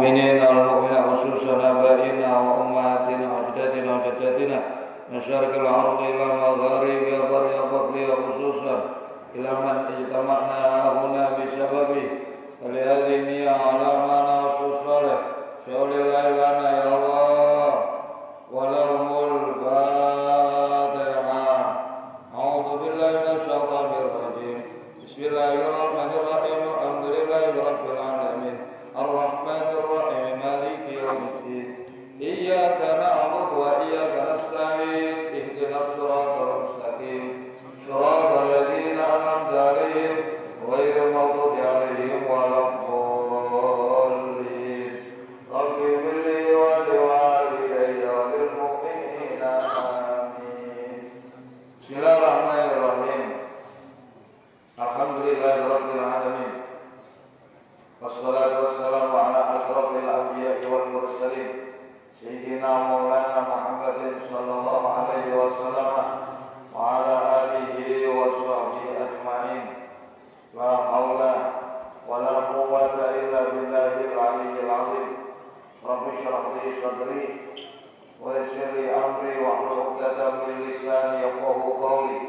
المؤمنين والمؤمنات خصوصا آبائنا وأمهاتنا وأجدادنا وجداتنا من شرق الأرض إلى مغاربها برها وبحرها خصوصا إلى من اجتمعنا هنا بسببه فلهذه النية على ما نعصي الصالح شاول الله لنا يا الله ولهم الفاتحة. أعوذ بالله من الشيطان الرجيم. بسم الله الرحمن الرحيم. الحمد لله رب العالمين الرحمن الرحيم مالك يوم الدين إياك نعبد وإياك نستعين اهدنا الصراط المستقيم صراط الذين أنعمت عليهم غير المغضوب عليهم ولا الضالين. رب اغفر لي ولوالدي وللمؤمنين آمين. بسم الله الرحمن الرحيم. الحمد لله رب العالمين والصلاة والسلام على أشرف الأنبياء والمرسلين سيدنا مولانا محمد صلى الله عليه وسلم وعلى آله وصحبه أجمعين. لا حول ولا قوة إلا بالله العلي العظيم. رب اشرح لي صدري ويسر لي أمري واحلل عقدة من لساني يفقهوا قولي.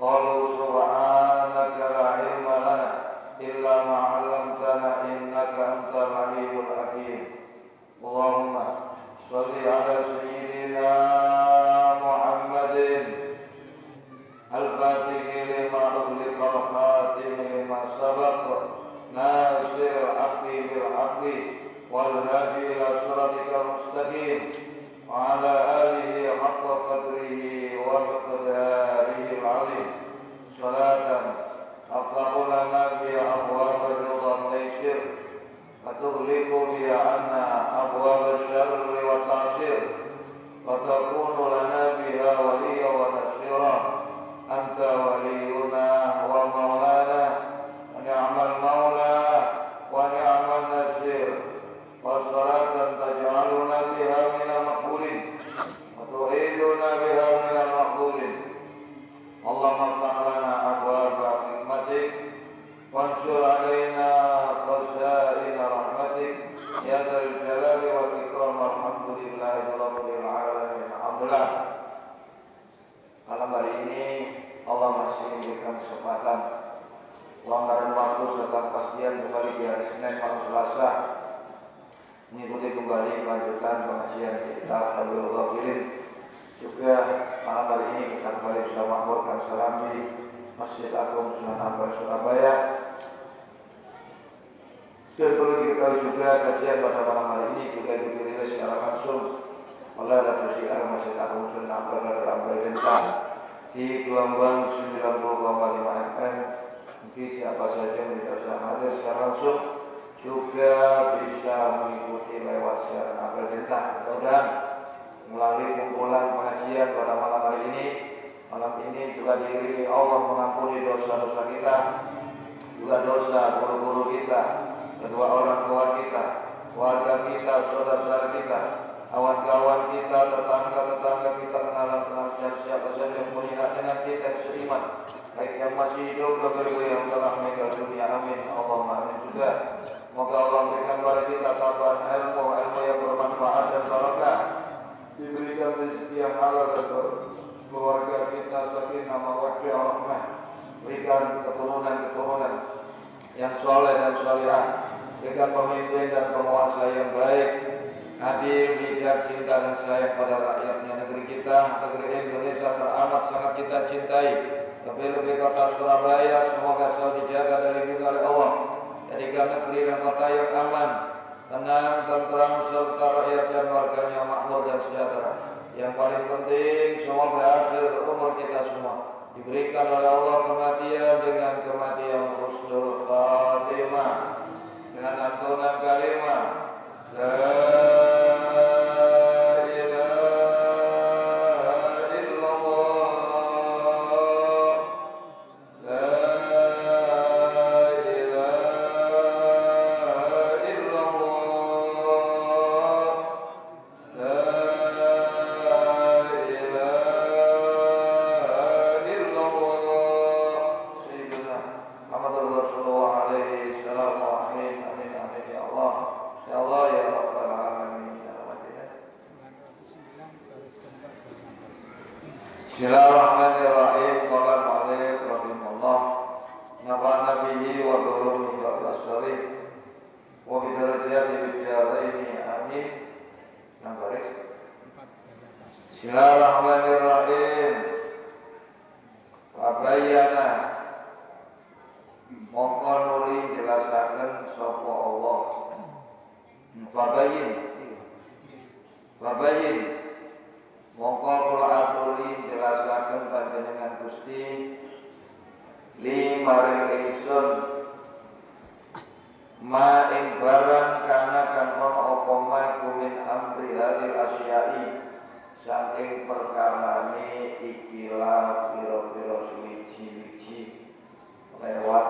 قالوا سبحانك لا علم لنا إلا ما علمتنا إنك أنت العليم الحكيم. اللهم صل على سيدنا محمد الفاتح لما أغلق الخاتم لما سبق ناصر الحق بالحق والهادي إلى صراطك المستقيم وعلى آله حق قدره ومقداره العظيم. صلاة أفتح لنا بها أبواب الرضا والتيسير وتغلق بها عنا أبواب الشر والتعسير وتكون لنا بها وليا ونصيرا. أنت ولينا ومولانا ونعم المولى ونعم النصير. وصلاة تجعلنا بها من المقبولين وتعيذنا بها من المقبولين. اللهم افتح لنا أبواب حكمتك وانشر علينا خزائن رحمتك يا ذا الجلال والإكرام. الحمد لله رب العالمين. Alhamdulillah. Malam hari ini Allah masih memberikan kesempatan pelonggaran waktu serta kepastian kembali di hari Senin malam Selasa mengikuti kembali kelanjutan pengajian kitab Hablul Ghafilin. Juga malam hari ini kita kembali bisa mengaturkan salam di Masjid Agung Sunan Ampel Surabaya. Dan perlu diketahui juga kajian pada malam hari ini juga dirilis secara langsung oleh Radio Syiar Masjid Agung Sunan Ampel Dentang di gelombang 90,5 FM. Mungkin siapa saja yang tidak bisa hadir secara langsung juga bisa mengikuti lewat siaran Ampel Dentang. Mudah-mudahan melalui kumpulan pengajian pada malam hari ini, malam ini juga diiringi Allah mengampuni dosa-dosa kita, juga dosa guru-guru kita, kedua orang tua kita, keluarga kita, saudara-saudara kita, kawan-kawan kita, tetangga-tetangga kita, kenalan-kenalan dan siapa saja yang punya hak dengan kita yang seiman, baik yang masih hidup dan yang telah meninggal dunia. Amin. Allahumma amin juga. Semoga Allah memberikan kepada kita tambahan ilmu yang bermanfaat dan barakah, diberikan rezeki yang halal dan keluarga kita sakinah mawaddah rahmah, berikan keturunan-keturunan yang soleh dan solehah, berikan pemimpin dan penguasa yang baik, adil, bijak, cinta dan sayang pada rakyatnya. Negeri kita, negeri Indonesia teramat sangat kita cintai, lebih-lebih kota Surabaya semoga selalu dijaga dan dilindungi oleh Allah. Jadikan negeri dan kota yang aman, tenang, tentram, serta rakyat dan warganya makmur dan sejahtera. Yang paling penting semoga akhir umur kita semua diberikan oleh Allah kematian dengan kematian husnul khatimah, dengan lantunan kalimah la Bismillahirrahmanirrahim. Qala al-mu'allif rahimahullah. Nafa'na bihi wa bi wa bi asrarih wa bi darajati bid-daraini amin. Nang baris. Bismillahirrahmanirrahim. Wabayana mongko nuli jelasaken sapa Allah. Wabayin mongko kula aturi jelasaken panjenengan Gusti li maring ingsun ma ing barang kana kang ana apa mae kumin amri hadil asyai saking perkarane ikilah pira-pira suwiji-wiji lewat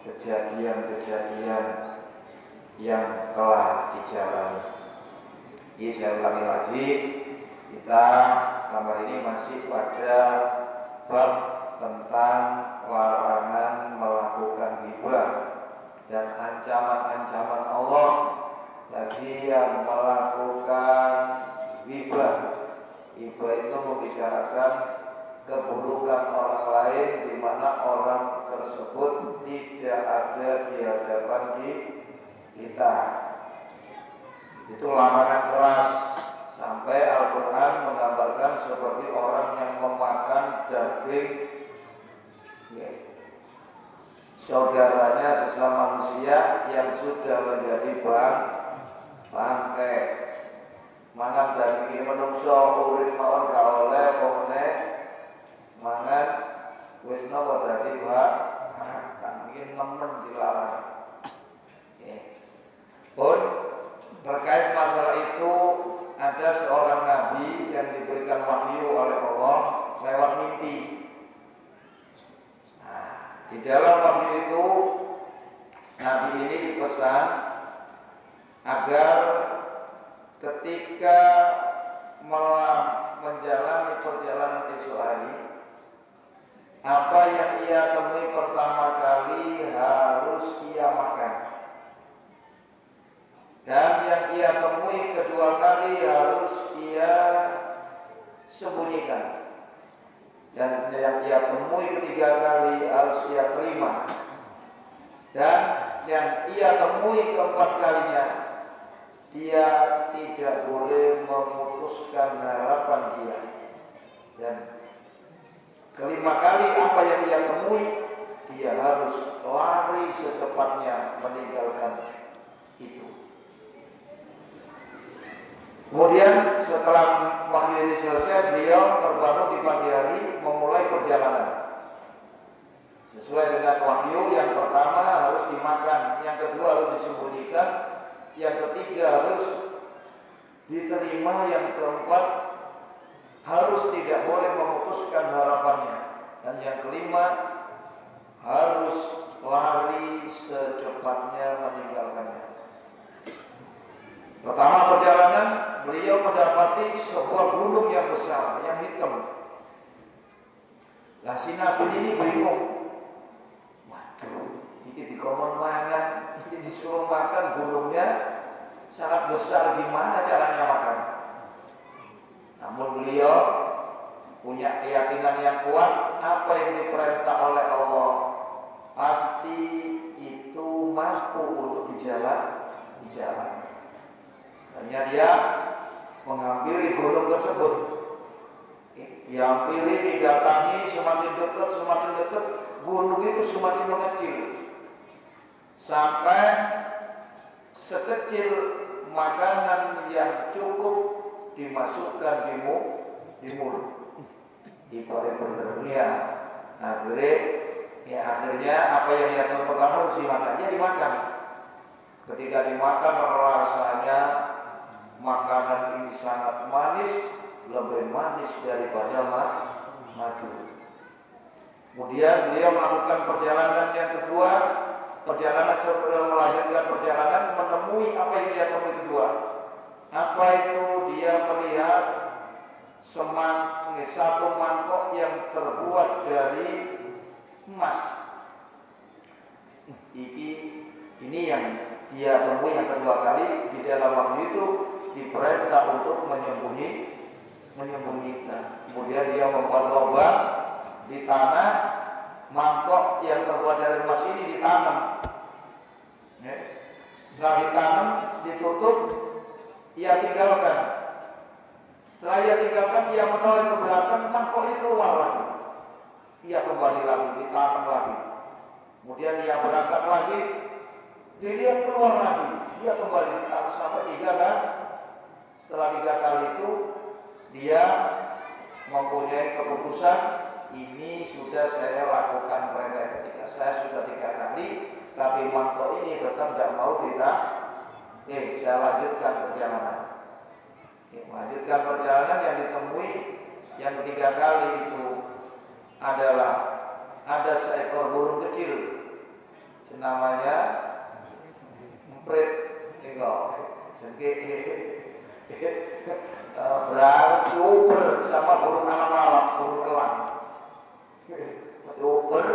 kejadian-kejadian yang telah dijalani. Ini saya ulangi lagi, kita kamar ini masih pada bab tentang larangan melakukan ghibah dan ancaman-ancaman Allah bagi yang melakukan ghibah. Ghibah itu membicarakan keburukan orang lain di mana orang tersebut tidak ada di hadapan kita. Itu larangan keras. Sampai Al-Quran menggambarkan seperti orang yang memakan daging saudaranya sesama manusia yang sudah menjadi bangkai. Mangan daging menungso urip mawon gak oleh pomene mangan wis napa dadi kan iki nemen dilarang. Pun terkait masalah itu ada seorang nabi yang diberikan wahyu oleh Allah lewat mimpi. Nah, di dalam wahyu itu nabi ini dipesan agar ketika menjalani perjalanan esok hari, apa yang ia temui pertama kali harus ia makan, dan yang ia temui kedua kali harus ia sembunyikan, dan yang ia temui ketiga kali harus ia terima, dan yang ia temui keempat kalinya dia tidak boleh memutuskan harapan dia, dan kelima kali apa yang ia temui dia harus lari secepatnya meninggalkan itu. Kemudian setelah wahyu ini selesai, beliau terbangun di pagi hari memulai perjalanan. Sesuai dengan wahyu, yang pertama harus dimakan, yang kedua harus disembunyikan, yang ketiga harus diterima, yang keempat harus tidak boleh memutuskan harapannya, dan yang kelima harus lari secepatnya meninggalkannya. Pertama perjalanan, beliau mendapati sebuah gunung yang besar, yang hitam. Lah si Nabi ini bingung. Waduh, ini dikongkon mangan, ini disuruh makan, gunungnya sangat besar, gimana caranya makan? Namun beliau punya keyakinan yang kuat, apa yang diperintah oleh Allah pasti itu mampu untuk dijalan. Hanya dia menghampiri gunung tersebut. Dihampiri, didatangi, semakin dekat, gunung itu semakin mengecil. Sampai sekecil makanan yang cukup dimasukkan di mulut. Ibarat benar-benar akhirnya apa yang dia tentukan harus dimakan, dia dimakan. Ketika dimakan rasanya makanan ini sangat manis, lebih manis daripada madu. Kemudian beliau melakukan perjalanan yang kedua. Perjalanan sebelum melanjutkan perjalanan menemui apa yang dia temui kedua. Apa itu? Dia melihat satu mangkok yang terbuat dari emas. Ini yang dia temui yang kedua kali. Di dalam waktu itu diperintah untuk menyembunyikan. Kemudian dia membuat lubang di tanah, mangkok yang terbuat dari emas ini ditanam. Ya. Setelah ditanam, ditutup, ia tinggalkan. Setelah ia tinggalkan, ia menoleh ke belakang, mangkok ini keluar lagi. Ia kembali lagi, ditanam lagi. Kemudian ia berangkat lagi, dilihat keluar lagi. Dia kembali ditanam sampai 3 kali. Setelah 3 kali itu, dia mempunyai keputusan, ini sudah saya lakukan perintah ketika saya sudah 3 kali, tapi mangkok ini tetap tidak mau kita. Saya lanjutkan perjalanan. Melanjutkan perjalanan yang ditemui yang ketiga kali itu adalah ada seekor burung kecil, namanya emprit, beruber sama burung alam-alam, burung elang. Uber,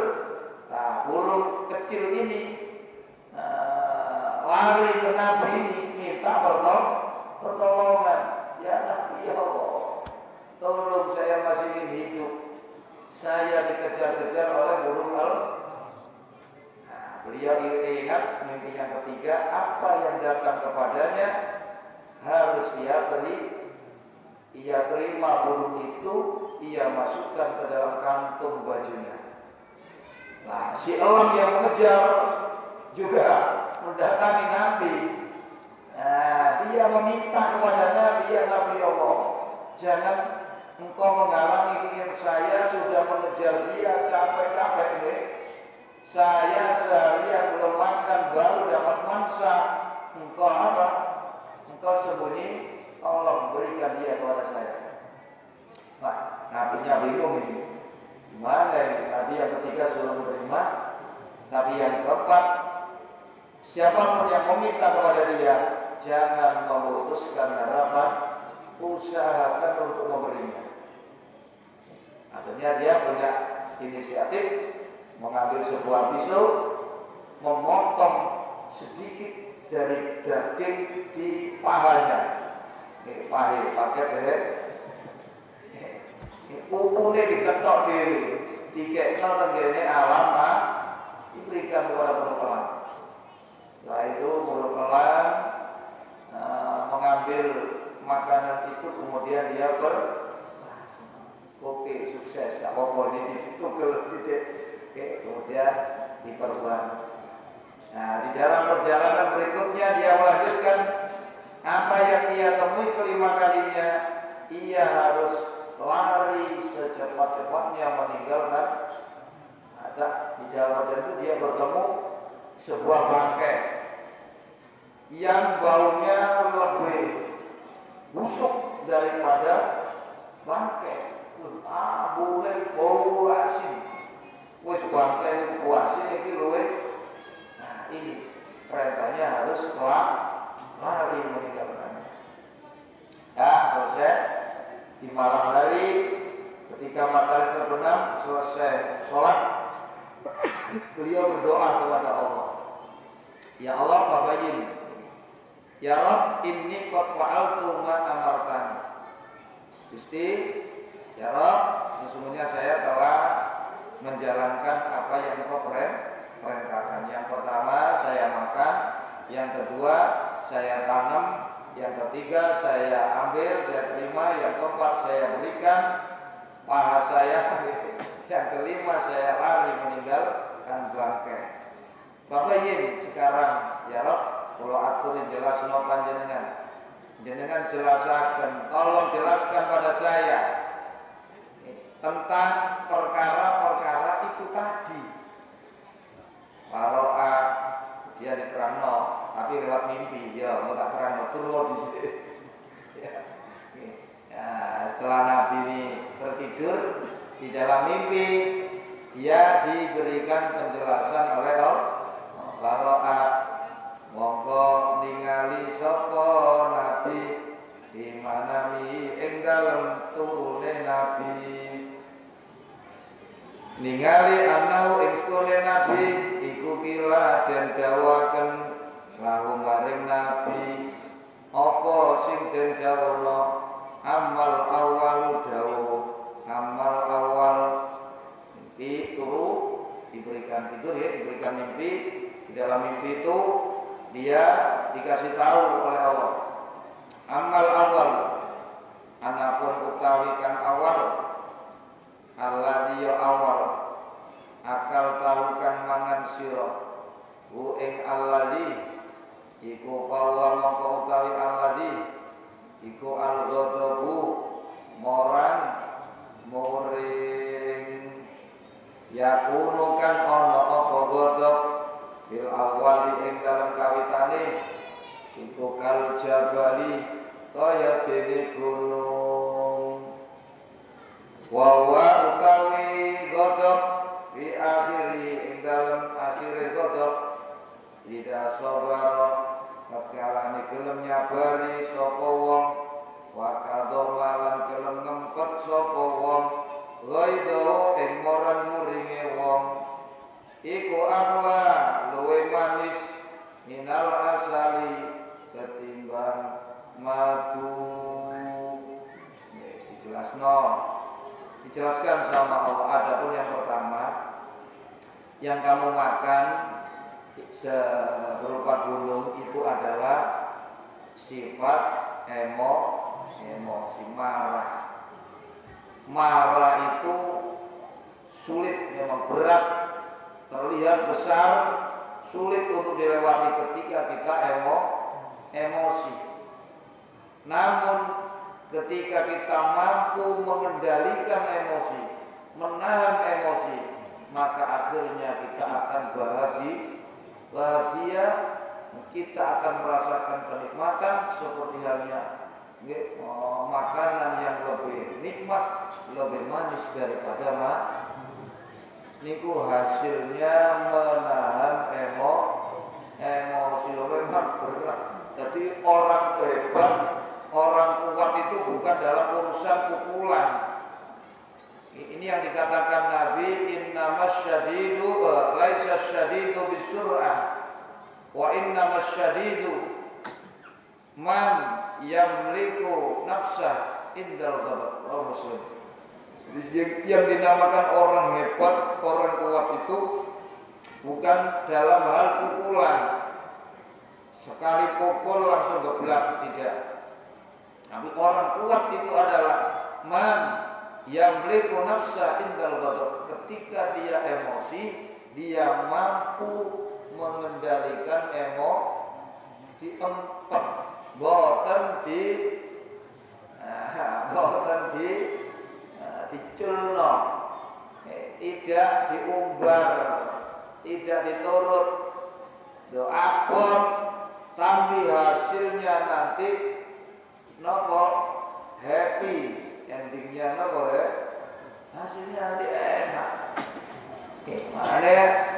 nah burung kecil ini lari ke Nabi ini minta pertolongan. Ya Nabi Allah, tolong saya masih ingin hidup. Saya dikejar-kejar oleh burung elang. Nah, beliau ingat mimpi yang ketiga, apa yang datang kepadanya harus ia terima burung itu, ia masukkan ke dalam kantung bajunya. Nah, si elang yang mengejar juga mendatangi Nabi. Nah, dia meminta kepada Nabi, ya Nabi Allah, jangan engkau menghalangi ingin saya, sudah mengejar dia capek-capek ini. Saya seharian belum makan, baru dapat mangsa. Engkau apa? Engkau sembunyi, tolong berikan dia kepada saya. Nah, Nabinya bingung ini. Gimana ini? Tadi yang ketiga suruh menerima, tapi yang keempat, siapapun yang meminta kepada dia, jangan memutuskan harapan, usahakan untuk memberinya. Akhirnya dia punya inisiatif mengambil sebuah pisau, memotong sedikit dari daging di pahanya. Pahe pakai pupune diketok diri, dikekno tenggene alam, diberikan kepada burung elang. Setelah itu burung elang mengambil makanan itu, kemudian dia oke, sukses, tak apa-apa, ini ditutup kemudian diperban. Nah, di dalam perjalanan berikutnya dia melanjutkan apa yang ia temui kelima kalinya, ia harus lari secepat-cepatnya meninggalkan. Di dalam perjalanan itu dia bertemu sebuah bangkai yang baunya lebih busuk daripada bangkai. Boleh bau asin. Wes bangkai ini bau asin ini luwe. Nah, ini perintahnya harus lari meninggalkannya. Ya, selesai. Di malam hari ketika matahari terbenam, selesai sholat, beliau berdoa kepada Allah. Ya Allah, fabayyin. Ya Rabb, inni qad fa'altu ma amartani. Gusti, ya Rabb, sesungguhnya saya telah menjalankan apa yang Engkau perintahkan. Yang pertama saya makan, yang kedua saya tanam, yang ketiga saya ambil, saya terima, yang keempat saya berikan paha saya, yang kelima saya lari meninggalkan bangkai. Fabayyin, sekarang ya Rabb, kalau aturin jelas no panjenengan, jenengan jelaskan, tolong jelaskan pada saya tentang perkara-perkara itu tadi. Paro'a dia diterangno, tapi lewat mimpi. Ya, mau tak terangno terus di sini. Ya, setelah Nabi ini tertidur di dalam mimpi, dia diberikan penjelasan oleh Allah. Paro'a mongko ningali sapa Nabi di mana ing dalem turune Nabi, ningali anau ing stune Nabi iku kila den dawaken lahu maring Nabi apa sing den dawono amal awal begitu dia dikasih tahu oleh Allah. Amal awal, anapun utawi kang awal, alladhi awal, akal tahu kang mangan sira, hu ing alladhi, iku pawa mongko utawi alladhi, iku al-ghadabu, moran, muring, yakunu kan ono apa ghadab, bil awali ing dalam kawitane, iku kal jabali, kaya dene gunung. Wawa utawi godhog fi akhiri ing dalem akhire godhog ida sabara katkalane gelem nyabari sapa wong wa kadhawalan gelem ngempet sapa wong ghaido ing moran muringe wong iku ahla luwe manis minal asali ketimbang madu. Dijelaskan sama Allah. Adapun yang pertama yang kamu makan berupa gunung itu adalah sifat emosi marah. Marah itu sulit, memang berat, terlihat besar, sulit untuk dilewati ketika kita emosi. Namun ketika kita mampu mengendalikan emosi, menahan emosi, maka akhirnya kita akan bahagia, kita akan merasakan kenikmatan seperti halnya makanan yang lebih nikmat, lebih manis daripada niku hasilnya menahan emosi memang berat. Jadi orang hebat, orang kuat itu bukan dalam urusan pukulan. Ini yang dikatakan Nabi, innamas syadidu laisa syadidu bisur'ah wa innamas syadidu man yamliku nafsah indal ghadab. Muslim. Yang dinamakan orang hebat, orang kuat itu bukan dalam hal pukulan. Sekali pukul langsung geblak, tidak. Tapi orang kuat itu adalah man yamliku nafsa indal ghadab. Ketika dia emosi, dia mampu mengendalikan diempet, boten diculno, tidak diumbar, tidak diturut, doa tapi hasilnya nanti nopo happy, endingnya nopo hasilnya nanti enak.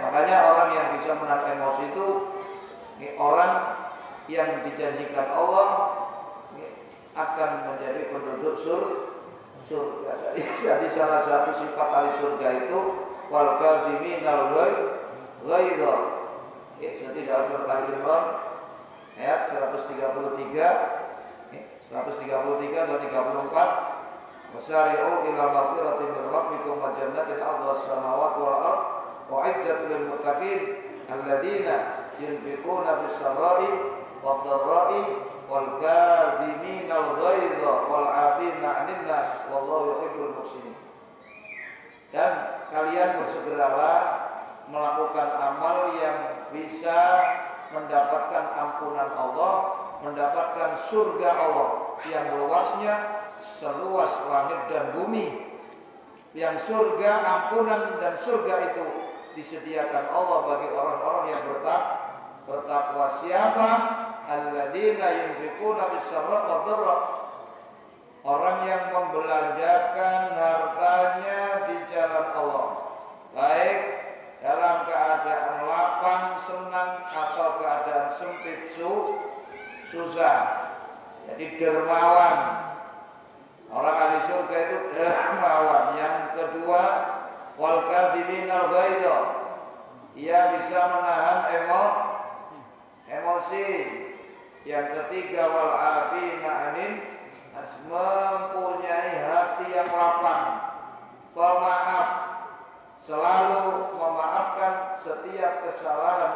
Makanya orang yang bisa menahan emosi itu orang yang dijanjikan Allah akan menjadi penduduk surga. Jadi salah satu sifat ahli surga itu wal kadhiminal ghaidha. Seperti dalam surat Al-Imran ayat 133 dan 34, wasari'u ila maghfiratin min rabbikum wa jannatin 'arduha as-samawati wal ardh u'iddat lil muttaqin alladziina yunfiquna bis-sarra'i wad-dharra'i wal kadhiminal ghaidha wal 'afina 'anil nas wallahu yuhibbul muhsinin. Dan kalian bersegeralah melakukan amal yang bisa mendapatkan ampunan Allah, mendapatkan surga Allah yang luasnya seluas langit dan bumi. Yang surga, ampunan dan surga itu disediakan Allah bagi orang-orang yang bertakwa. Siapa? Alladzina yunfiquna bis-sarra' wad-dharra. Orang yang membelanjakan hartanya di jalan Allah, baik dalam keadaan lapang, senang, atau keadaan sempit, susah. Jadi dermawan. Orang ahli surga itu dermawan. Yang kedua, wal kadhiminal ghaidha. Ia bisa menahan emosi. Yang ketiga, wal afina 'anil nas, mempunyai hati yang lapang, pemaaf, selalu memaafkan setiap kesalahan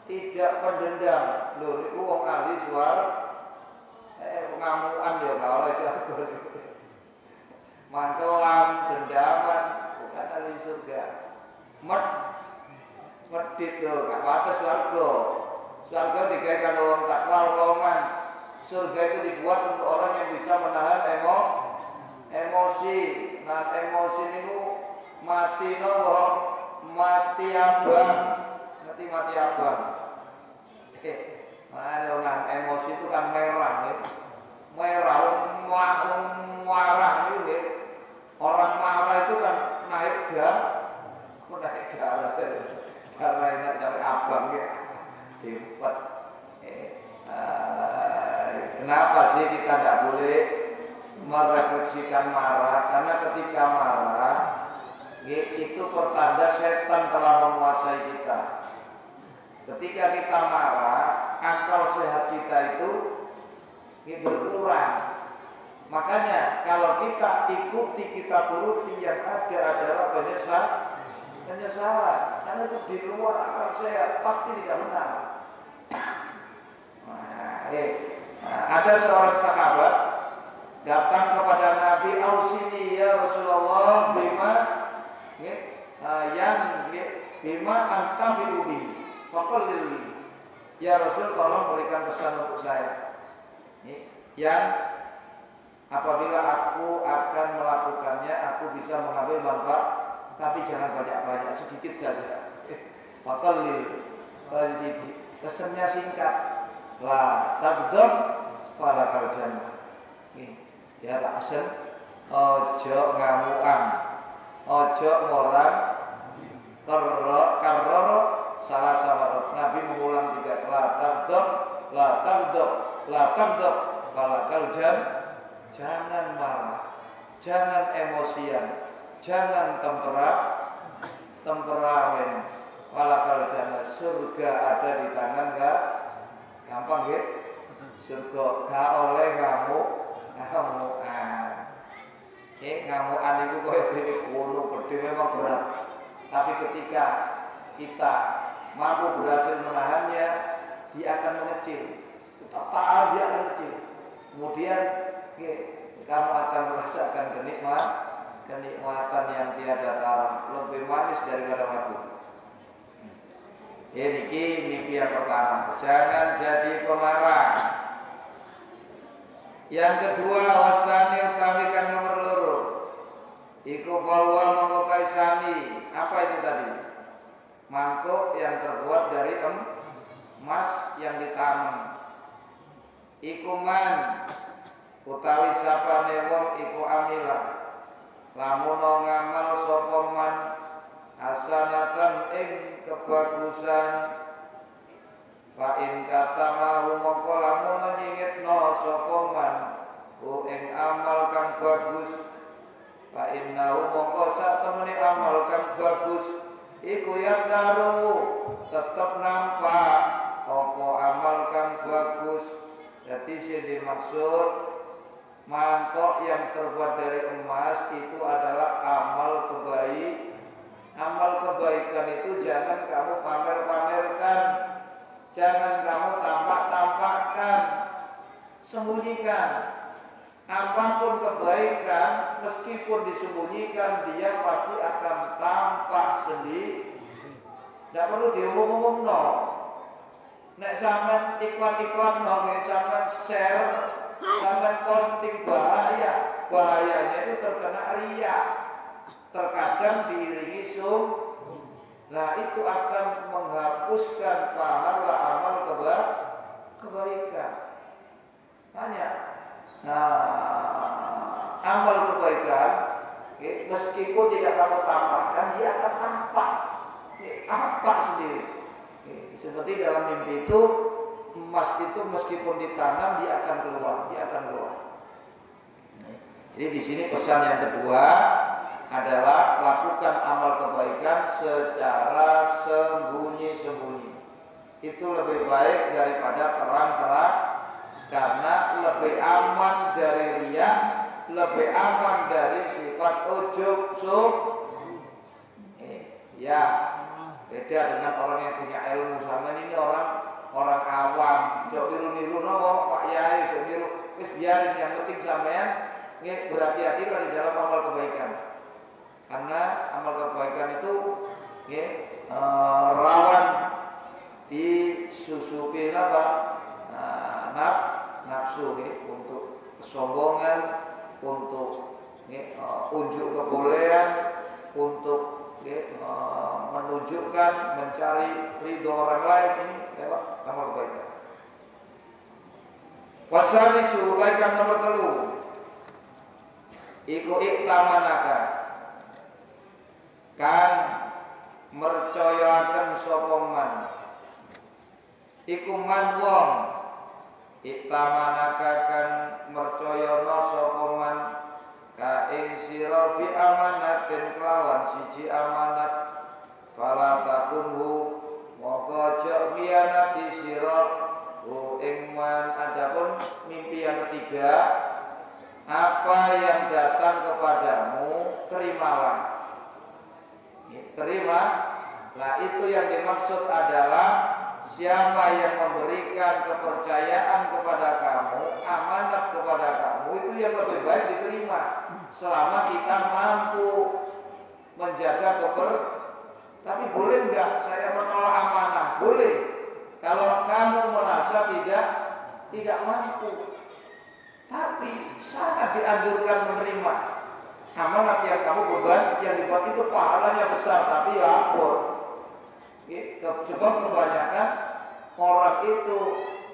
tidak pendendam. Lho niku wong ahli swarga pengamuan ya gak oleh swarga. Mangkelan, dendaman bukan ahli surga. Medit lho gak pantes swarga. Swarga digawe karo wong takwa lowongan. Surga itu dibuat untuk orang yang bisa menahan emosi. Nah, emosi niku mati nopo? Mati abang. Mati abang. Ada orang emosi itu kan merah ya. Merah marah itu ya. Orang marah itu kan naik darah. Darah enak sampai abang ya. Dimpet. Kenapa sih kita tidak boleh merefleksikan marah? Karena ketika marah itu pertanda setan telah menguasai kita. Ketika kita marah, akal sehat kita itu berkurang. Makanya kalau kita ikuti, kita turuti, yang ada adalah penyesalan. Karena itu di luar akal sehat, pasti tidak benar. Ada seorang sahabat datang kepada Nabi, "Ausini ya Rasulullah bima antafi'u bihi faqallilli." Ya Rasul, tolong berikan pesan untuk saya yang apabila aku akan melakukannya, aku bisa mengambil manfaat, tapi jangan banyak-banyak, sedikit saja. Faqallil, pesannya singkat. La taghdab falakal jannah. Ya tak pesen, ojo ngamukan, ojo ngorang, karor salah samarot. Nabi mengulang 3, la taghdab falakal jannah. Jangan marah, jangan emosian, jangan temperamen. Falakal jannah, surga ada di tangan gak? Gampang ya? Surga gak oleh ngamukan. Ngamukan itu kaya dene kono gede memang berat. Tapi ketika kita mampu berhasil menahannya, dia akan mengecil. Kita tahan, dia akan kecil. Kemudian kamu akan merasakan kenikmatan yang tiada tara, lebih manis daripada madu. Ini mimpi yang pertama, jangan jadi pemarah. Yang kedua, wasani utawi kang nomor loro, iku bahwa mengkotai sani. Apa itu tadi? Mangkuk yang terbuat dari emas yang ditanam. Iku man utawi sapane wong iku amila, lamun ngamal sapa man hasanatan ing kebagusan, fa in kata mau mongko lamun nyingitno sapa man ing amal kang bagus, fa innahu mongko sak temene amal kang bagus iku yadaru tetep nampak apa amal kang bagus. Jadi sing dimaksud mangkok yang terbuat dari emas itu adalah amal kebaikan. Amal kebaikan itu jangan kamu pamer-pamerkan, jangan kamu tampak-tampakkan, sembunyikan. Apapun kebaikan, meskipun disembunyikan, dia pasti akan tampak sendiri. Tidak perlu diumum-umum, no. Nek sampean iklan-iklan, no, sampean share, sampean posting, bahaya. Bahayanya itu terkena riya. Terkadang diiringi Nah itu akan menghapuskan pahala amal kebaikan. Hanya amal kebaikan meskipun tidak kamu tampakkan, dia akan tampak sendiri. Seperti dalam mimpi itu, emas itu meskipun ditanam dia akan keluar. Jadi di sini pesan yang kedua adalah lakukan amal kebaikan secara sembunyi-sembunyi. Itu lebih baik daripada terang-terang, karena lebih aman dari riya, lebih aman dari sifat ujub. Beda dengan orang yang punya ilmu. Sama ini orang awam. Jok niru-niru nopo Pak Yai, jok niru. Wis biarin, yang penting sampean berhati-hatilah di dalam amal kebaikan. Karena amal kebaikan itu rawan disusupi nafsu untuk kesombongan, untuk unjuk kebolehan, untuk menunjukkan, mencari ridho orang lain. Ini lewat amal kebaikan. Wasali surutaikan nomor 3 iku iktamanaka kan mercoyaken sapa man iku man wong iktamanaka kan mercoyana sapa man ka ing sira bi amanatin kelawan siji amanat fala takunhu moko aja khianati sira ing man. Adapun mimpi yang ketiga, apa yang datang kepadamu terimalah. Terima. Nah, itu yang dimaksud adalah siapa yang memberikan kepercayaan kepada kamu, amanat kepada kamu, itu yang lebih baik diterima selama kita mampu menjaga Tapi boleh enggak saya menolak amanah? Boleh. Kalau kamu merasa tidak mampu, tapi sangat dianjurkan menerima amanat yang kamu beban, yang dibuat itu pahalanya besar, tapi ya ampun. Sebab kebanyakan orang itu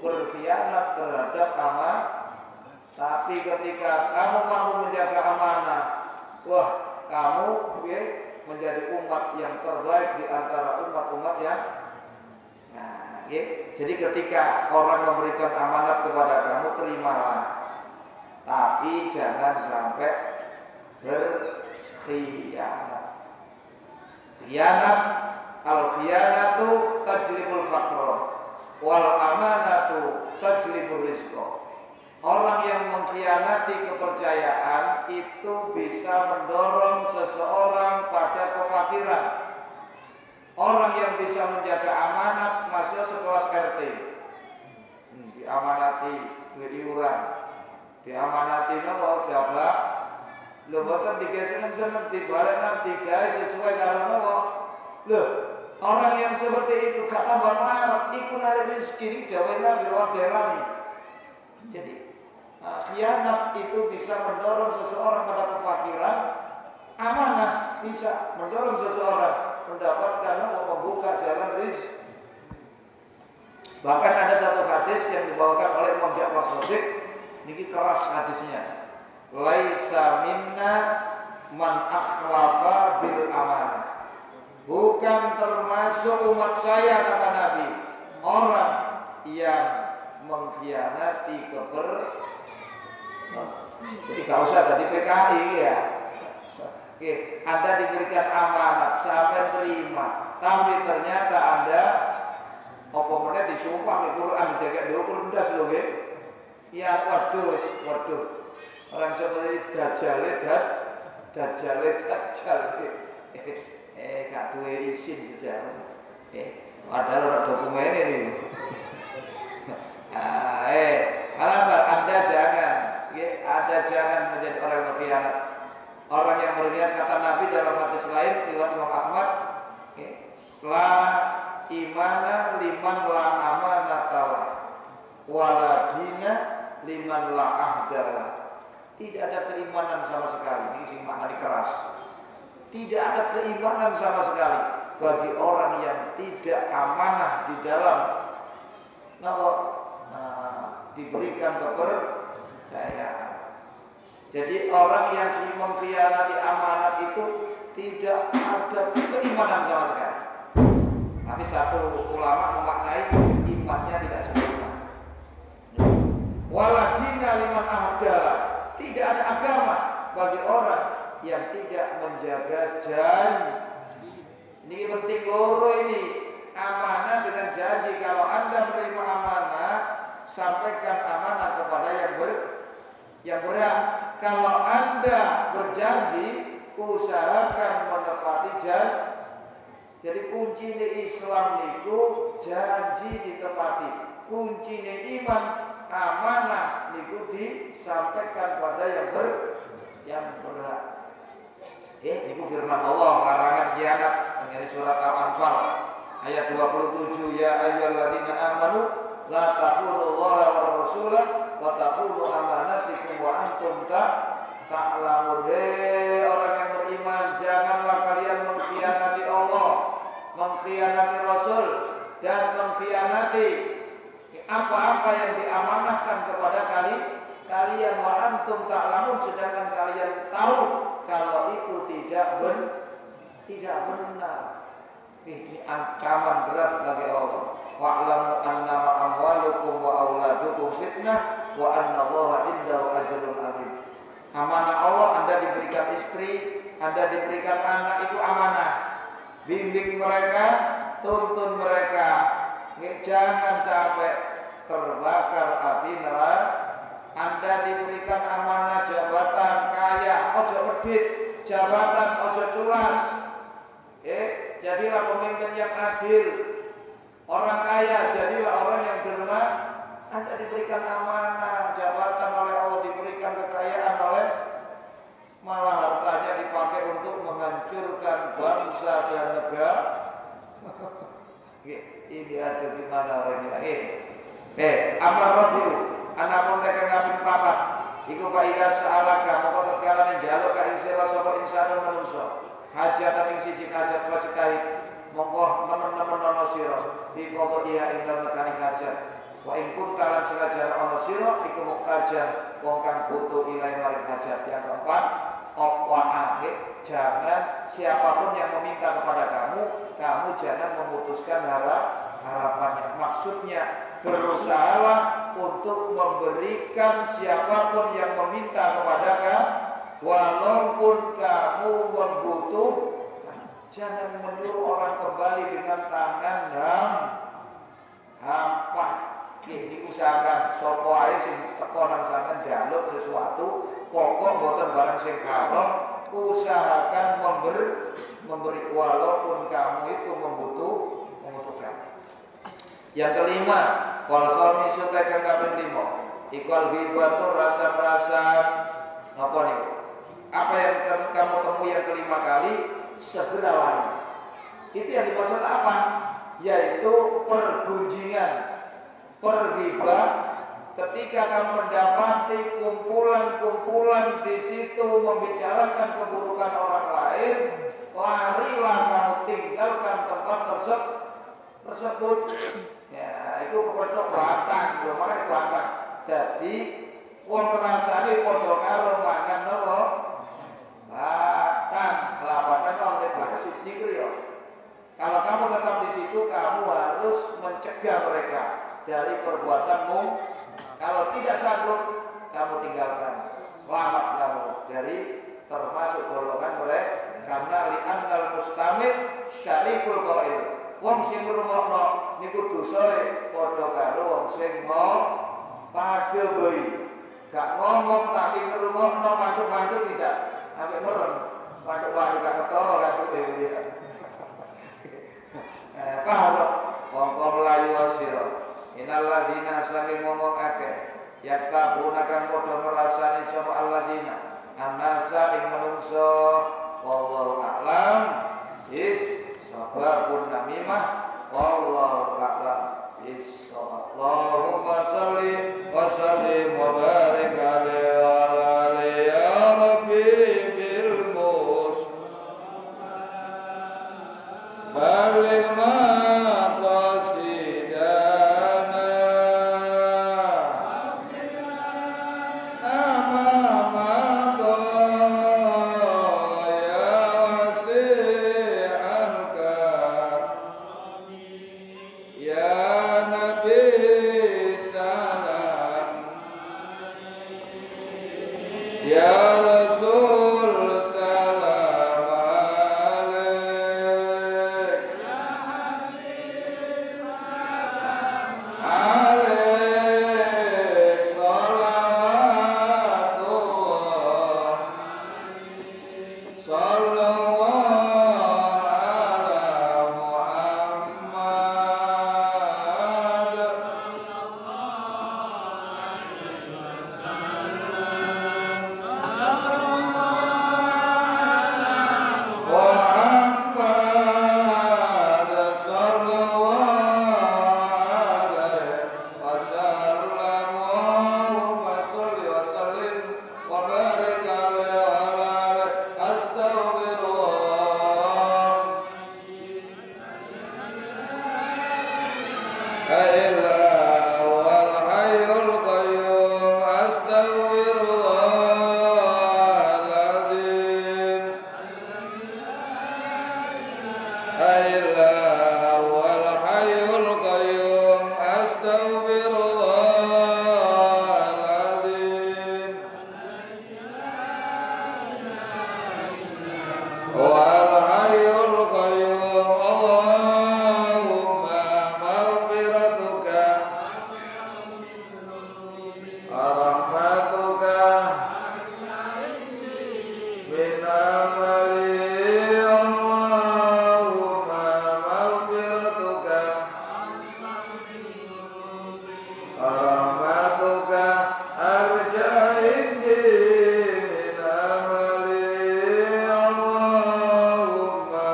berkhianat terhadap amanah, tapi ketika kamu mampu menjaga amanah, wah kamu menjadi umat yang terbaik di antara umat-umat yang jadi ketika orang memberikan amanat kepada kamu, terimalah. Tapi jangan sampai berkhianat. Al-khianatu tajlibul faqra wal amanatu tajlibur rizqa. Orang yang mengkhianati kepercayaan itu bisa mendorong seseorang pada kefakiran. Orang yang bisa menjaga amanat masih sekelas RT, diamanati iuran, diamanati nopo jabat, lo boten tiga seneng dibalik tiga sesuai karo nopo. Loh, orang yang seperti itu gak tambah marah, iku narik rezeki ini dawailah biwadelami. Jadi khianat itu bisa mendorong seseorang pada kefakiran, amanah bisa mendorong seseorang mendapatkan membuka jalan rizki. Bahkan ada satu hadis yang dibawakan oleh Imam Ja'far Shadiq, ini keras hadisnya. Laisa minna man akhlafa bil amanah. Bukan termasuk umat saya, kata Nabi, orang yang mengkhianati Jadi gak usah tadi PKI ya. Oke, Anda diberikan amanat, sampai terima, tapi ternyata Anda opomene disumpah di Quran dijaga diukur ndas lho nggih. Ya waduh. Orang seperti dajjal. Gak duwe izin sudah. Padahal ada dokumen ini. Anda jangan menjadi orang yang berkhianat. Orang yang berkhianat, kata Nabi dalam hadis lain riwayat Imam Ahmad, la imana liman la amanatalah waladina liman la ahdalah. Tidak ada keimanan sama sekali. Ini sing maknanya keras. Tidak ada keimanan sama sekali bagi orang yang tidak amanah di dalam diberikan kepercayaan. Jadi orang yang mengkhianati amanat itu tidak ada keimanan sama sekali. Tapi satu ulama memaknai imannya tidak sempurna. Waladina liman ahdalah. Tidak ada agama bagi orang yang tidak menjaga janji. Ini penting loro ini. Amanah dengan janji. Kalau Anda menerima amanah, sampaikan amanah kepada yang berhak. Kalau Anda berjanji, usahakan menepati Jadi kuncine Islam niku janji ditepati. Kuncine iman amanah niku disampaikan pada yang berhak. Niku firman Allah larangan khianat mengenai surat Al-Anfal ayat 27, ya ayyuhalladzina amanu la takhulullaha war rasulah wa takhulu amanatikum wa antum ta'lamun. Orang yang beriman, janganlah kalian mengkhianati Allah, mengkhianati Rasul, dan mengkhianati apa-apa yang diamanahkan kepada kalian wa antum ta'lamun, sedangkan kalian tahu kalau itu tidak benar. Ini ancaman berat bagi Allah. Wa'lamu annama amwalukum wa auladukum fitnah wa annallaha indahu ajrun 'adzim. Amanah Allah, Anda diberikan istri, Anda diberikan anak, itu amanah. Bimbing mereka, tuntun mereka. Jangan sampai terbakar api neraka. Anda diberikan amanah jabatan kaya, ojo medit, jabatan ojo culas. Jadilah pemimpin yang adil. Orang kaya jadilah orang yang derma. Anda diberikan amanah jabatan oleh Allah, diberikan kekayaan oleh, malah hartanya dipakai untuk menghancurkan bangsa dan negara. Ini ada di mana orangnya? Amar Rabbiu anapun tekan kaping papat iku fa ida sa'alaka moko tatkala njaluk ka ing sira sapa insanun manungsa hajatan ing siji hajat wa cekait mongko nemen-nemen ana sira fi qadha iya ing dalem nekani hajat wa ing kuntalan sirajan ana sira iku muhtajan wong kang butuh ilahi maring hajat. Yang keempat, jangan siapapun yang meminta kepada kamu jangan memutuskan harapannya. Maksudnya berusahalah untuk memberikan siapapun yang meminta kepada kamu, walaupun kamu membutuhkan. Jangan menyuruh orang kembali dengan tangan hampa. Ini usahakan sopo ae sing teko nang sampean njaluk sesuatu, pokok mboten barang sing haram, usahakan memberi walaupun kamu itu membutuhkan. Yang kelima, wal khamisu kang kaping 5, iqal ghibatu rasan-rasan napa niku? Apa yang kamu temui yang kelima kali, segera lari. Itu yang dimaksud apa? Yaitu pergunjingan, perghibah. Ketika kamu mendapati kumpulan-kumpulan di situ membicarakan keburukan orang lain, larilah kamu, tinggalkan tempat tersebut. Ya, itu pondok batang, lho makane batang. Jadi wong rasane padha karo mangan napa? Batang. Lah batang kok nek bahas dikri yo. Kalau kamu tetap di situ, kamu harus mencegah mereka dari perbuatanmu. Kalau tidak sanggup, kamu tinggalkan. Selamat kamu dari termasuk golongan mereka. Karena li'annal mustamid syarikul qail. Wong sing ngrungokno niku dosae padha karo wong sing padha bae. Gak ngomong tapi ngrungokno mantuk-mantuk bisa. Sampai merem. Mantuk-mantuk gak ketara katuke dia. Paham? Wong mlayu asira. Innalladzina saking ngomong akeh yaktabuna kang padha merasani sapa alladzina annasa ing manungsa wallahu a'lam is sababun namimah wallahu a'lam is Allahumma shalli wa sallim wa barik alaihi wa ala alihi ya rabbi bil mus baligh ma rahmatuka min amali Allahumma maghfiratuka rahmatuka arja indi min amali Allahumma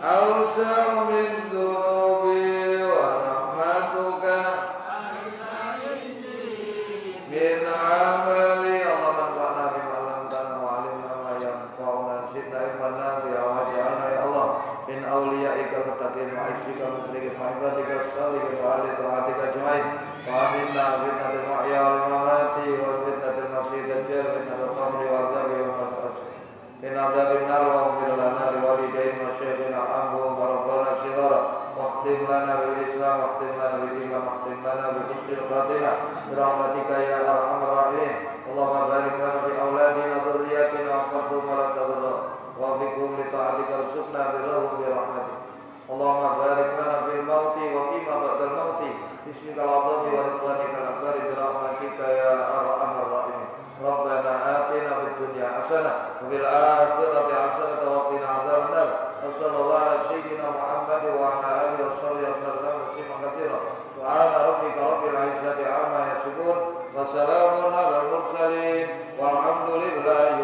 awsa' min dunubi wa rahmatuka min amali Allahumma anfa'na bima 'allamtana wa 'allimna ma yanfa'una zidna ilman nafi'a waj'alna ya Allah min awliyaikal muttaqin wa isrikal muttaqin wa ibadikal salihin wa ahli ta'atika ajma'in wa aminna fitnatul mahya wal mamati wa fitnatul masih dajjal fitnatul qabri wa azabi yawmal barsih min adzabin nar wa ighfir lana li walidayna wa syayikhina amhum wa rabbana shighara واختم لنا بالإسلام واختم لنا بالإيمان واختم لنا بحسن الخاتمة برحمتك يا أرحم الراحمين اللهم بارك لنا بأولادنا ذرياتنا وقدم ولا تضر وبكم لطاعتك ارزقنا بره برحمتك اللهم بارك لنا في الموت وفيما بعد الموت باسمك العظيم ورضوانك الأكبر برحمتك يا أرحم الراحمين ربنا آتنا في الدنيا حسنة وفي الآخرة حسنة وقنا عذاب النار وصلى الله على سيدنا محمد وعلى آله وصحبه وسلم تسليما كثيرا سبحان ربك رب العزة عما يصفون وسلام على المرسلين والحمد لله